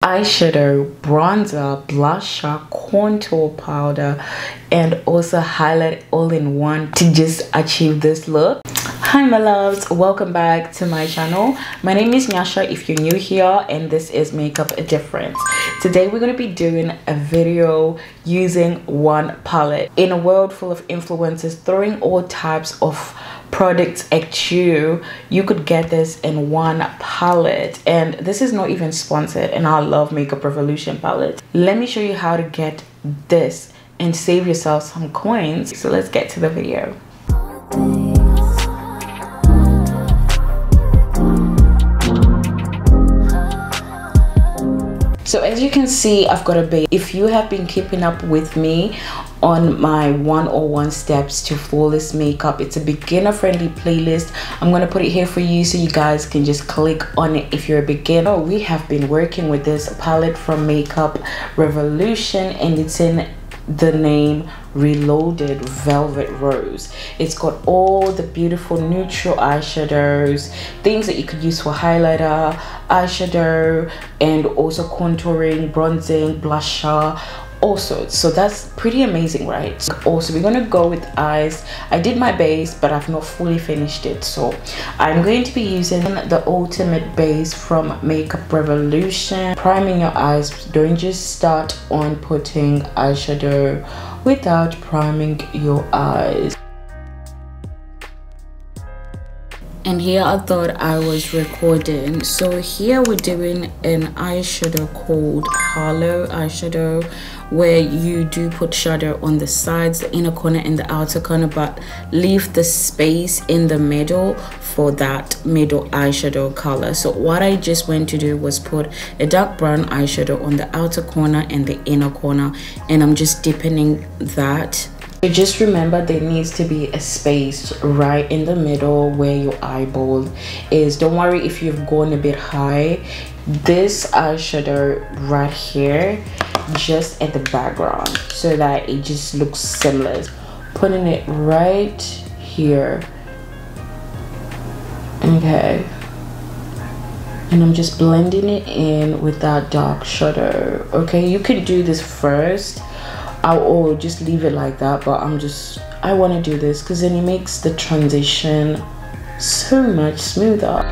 eyeshadow, bronzer, blusher, contour powder, and also highlight all in one to just achieve this look. Hi my loves, welcome back to my channel. My name is Nyasha if you're new here, and this is Makeup a Difference. Today we're going to be doing a video using one palette. In a world full of influencers throwing all types of products at you, you could get this in one palette, and this is not even sponsored, and I love Makeup Revolution palette. Let me show you how to get this and save yourself some coins. So let's get to the video. So as you can see, I've got a base. If you have been keeping up with me on my 101 steps to flawless makeup, it's a beginner friendly playlist. I'm going to put it here for you so you guys can just click on it if you're a beginner. We have been working with this palette from Makeup Revolution, and it's in the name Reloaded Velvet Rose. It's got all the beautiful neutral eyeshadows, things that you could use for highlighter, eyeshadow, and also contouring, bronzing, blusher, also. So that's pretty amazing, right? Also, we're gonna go with eyes. I did my base, but I've not fully finished it, so I'm going to be using the ultimate base from Makeup Revolution. Priming your eyes. Don't just start on putting eyeshadow without priming your eyes. And here I thought I was recording. So here we're doing an eyeshadow called Halo eyeshadow, where you do put shadow on the sides, the inner corner and the outer corner, but leave the space in the middle for that middle eyeshadow color. So what I just went to do was put a dark brown eyeshadow on the outer corner and the inner corner, and I'm just deepening that. So just remember, there needs to be a space right in the middle where your eyeball is. Don't worry if you've gone a bit high. This eyeshadow right here, just at the background, so that it just looks seamless. Putting it right here. Okay. And I'm just blending it in with that dark shadow. Okay, you could do this first. I'll just leave it like that, but I want to do this because then it makes the transition so much smoother.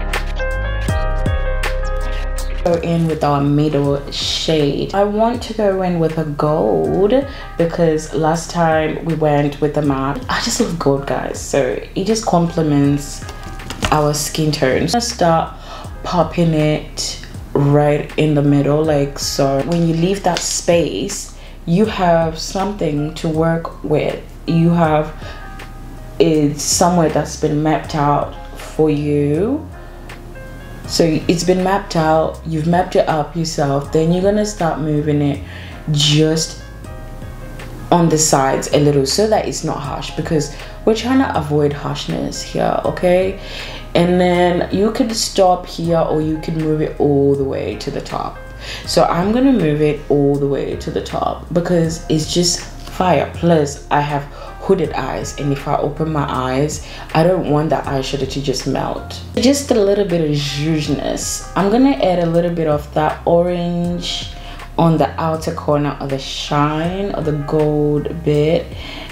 Go in with our middle shade. I want to go in with a gold because last time we went with the matte. I just love gold, guys, so it just complements our skin tones. I'm gonna start popping it right in the middle like so. When you leave that space, you have something to work with. You have it's somewhere that's been mapped out for you. So it's been mapped out, you've mapped it up yourself, then you're gonna start moving it just on the sides a little so that it's not harsh, because we're trying to avoid harshness here, okay? And then you could stop here, or you can move it all the way to the top. So I'm gonna move it all the way to the top because it's just fire. Plus I have hooded eyes, and if I open my eyes, I don't want that eyeshadow to just melt. Just a little bit of zhuzhness. I'm gonna add a little bit of that orange on the outer corner of the shine of the gold bit,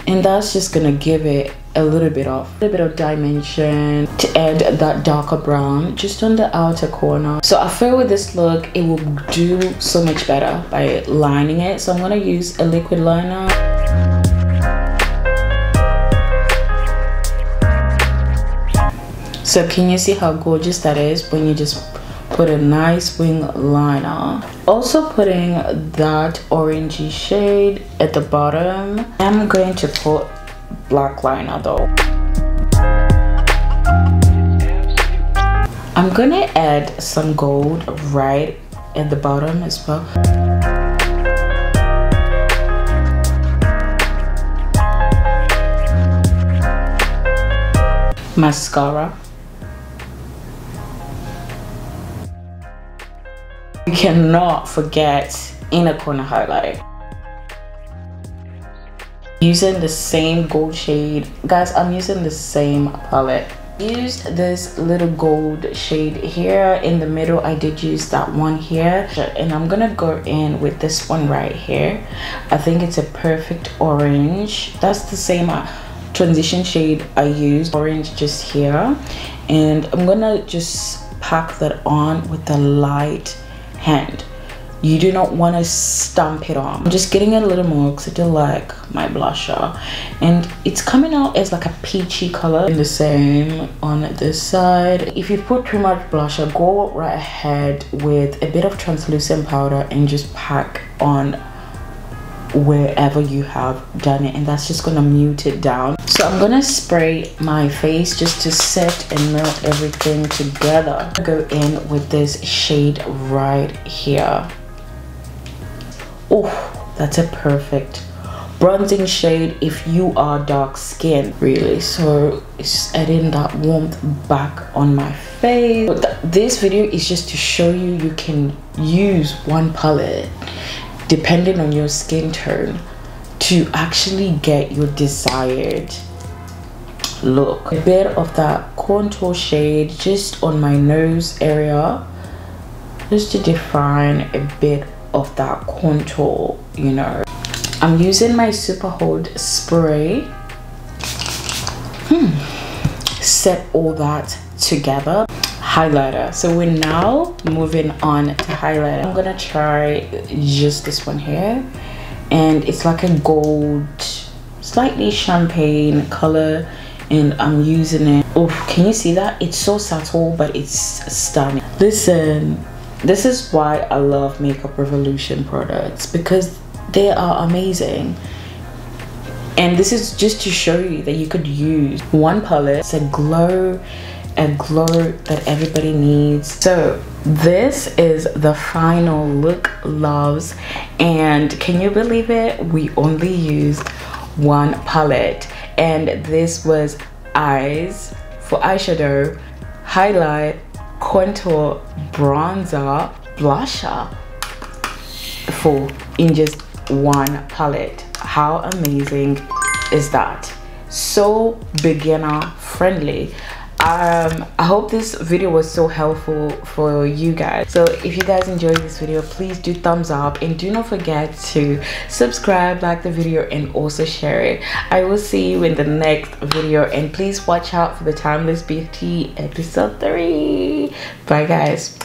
and that's just gonna give it a little bit of dimension to add that darker brown just on the outer corner. So I feel with this look it will do so much better by lining it. So I'm gonna use a liquid liner. So can you see how gorgeous that is when you just put a nice wing liner? Also putting that orangey shade at the bottom. I'm going to put black liner though. I'm gonna add some gold right at the bottom as well. Mascara. You cannot forget inner corner highlight. Using the same gold shade, guys. I'm using the same palette Used this little gold shade here in the middle. I did use that one here, and I'm gonna go in with this one right here. I think it's a perfect orange. That's the same transition shade I used, orange just here, and I'm gonna just pack that on with the light hand. You do not want to stamp it on. I'm just getting it a little more because I do like my blusher, and it's coming out as like a peachy color. And the same on this side. If you put too much blusher, go right ahead with a bit of translucent powder and just pack on wherever you have done it, and that's just gonna mute it down. So I'm gonna spray my face just to set and melt everything together. Go in with this shade right here. Oh, that's a perfect bronzing shade if you are dark skinned, really. So it's adding that warmth back on my face. But this video is just to show you you can use one palette depending on your skin tone to actually get your desired look. A bit of that contour shade just on my nose area, just to define a bit of that contour, you know. I'm using my Super Hold spray. Set all that together. Highlighter. So we're now moving on to highlighter. I'm gonna try just this one here, and it's like a gold, slightly champagne color, and I'm using it. Oh, can you see that? It's so subtle, but it's stunning. Listen, this is why I love Makeup Revolution products, because they are amazing. And this is just to show you that you could use one palette. It's a glow that everybody needs. So this is the final look, loves, and can you believe it, we only used one palette, and this was eyes for eyeshadow, highlight, contour, bronzer, blusher in just one palette. How amazing is that? So beginner friendly. I hope this video was so helpful for you guys. So if you guys enjoyed this video, please do thumbs up, and do not forget to subscribe, like the video, and also share it. I will see you in the next video, and please watch out for the Timeless Beauty episode 3. Bye guys.